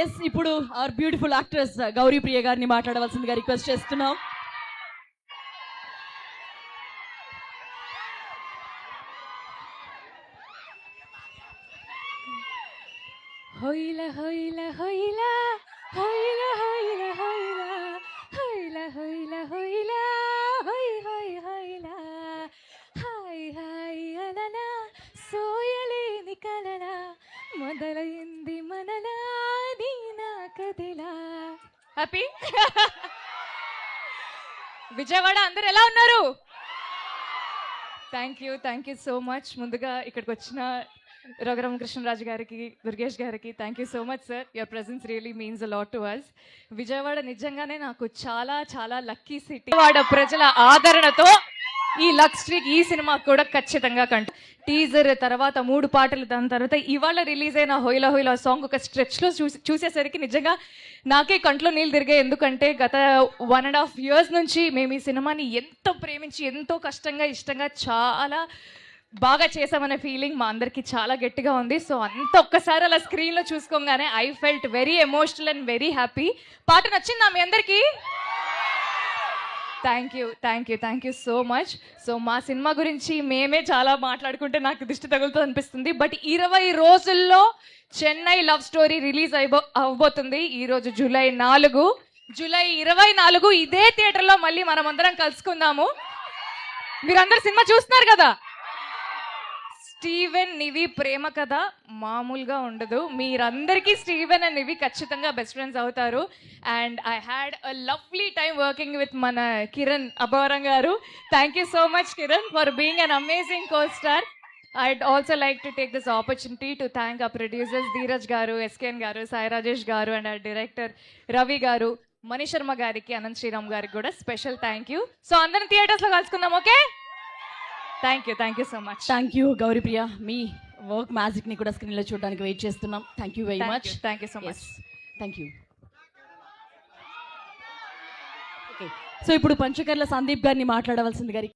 Yes, ఇప్పుడు our beautiful actress Gauri ప్రియ గారిని మాట్లాడవలసిందిగా రిక్వెస్ట్ చేస్తున్నాం. హొయిల హొయిల హొయిల హొయిల హొయిల హొయిల హొయిల హొయిల హొయిల హొయ్ హొయ్ హొయిల హాయ్ హాయ్ అలల సోయలేని కలల మొదలైంది మనలా దీనా కదిలా. హ్యాపీ విజయవాడ అందరు ఎలా ఉన్నారు? Thank you so much. ముందుగా ఇక్కడికి వచ్చిన రఘురామకృష్ణరాజు గారికి, దుర్గేష్ గారికి thank you so much sir. Your presence really means a lot to us. Vijayawada నిజంగానే నాకు చాలా చాలా లక్కీ సిటీ. విజయవాడ ప్రజల ఆదరణతో ఈ లక్ స్ట్రీక్ ఈ సినిమా కూడా ఖచ్చితంగా టీజర్ తర్వాత 3 పాటలు, దాని తర్వాత ఇవాళ రిలీజ్ అయిన హొయిలా హొయిలా సాంగ్ ఒక స్ట్రెచ్లో చూసేసరికి నిజంగా నాకే కంట్లో నీళ్ళు తిరిగాయి. ఎందుకంటే గత 1.5 years నుంచి మేము ఈ సినిమాని ఎంతో ప్రేమించి ఎంతో కష్టంగా ఇష్టంగా చాలా బాగా చేసామనే ఫీలింగ్ మా అందరికి చాలా గట్టిగా ఉంది. సో అంత ఒక్కసారి అలా స్క్రీన్లో చూసుకోగానే I felt very emotional and very happy. పాట నచ్చిందా మీ అందరికీ? Thank you so much. So మా సినిమా గురించి మేమే చాలా మాట్లాడుకుంటే నాకు దిష్టి తగులుతుంది అనిపిస్తుంది. బట్ 20 రోజుల్లో చెన్నై లవ్ స్టోరీ రిలీజ్ అవబోతుంది. ఈరోజు జూలై 24 ఇదే థియేటర్లో మళ్ళీ మనం అందరం కలుసుకుందాము. మీరందరు సినిమా చూస్తున్నారు కదా. స్టీవెన్ నివి ప్రేమ కథ మామూలుగా ఉండదు. మీరందరికీ స్టీవెన్ అండ్ నివి ఖచ్చితంగా బెస్ట్ ఫ్రెండ్స్ అవుతారు. And I had a lovely time working with మన కిరణ్ అబ్బవరం గారు. Thank you so much Kiran for being an amazing co star. I'd also like to take this opportunity to thank our producers Dheeraj garu, SKN garu, Sai Rajesh garu and our director Ravi garu, Mani Sharma gariki, Anand Sriram gariki kuda special thank you. So andaram theaters lo kalusukundam, okay? Thank you so much. Thank you Gauri Priya. Me work magic ని కూడా screen లో చూడడానికి wait చేస్తున్నాం. Thank you very much. Thank you so much. Thank you. Okay, so ఇప్పుడు పంచకర్ల సందీప్ గారిని మాట్లాడవలసింది గారి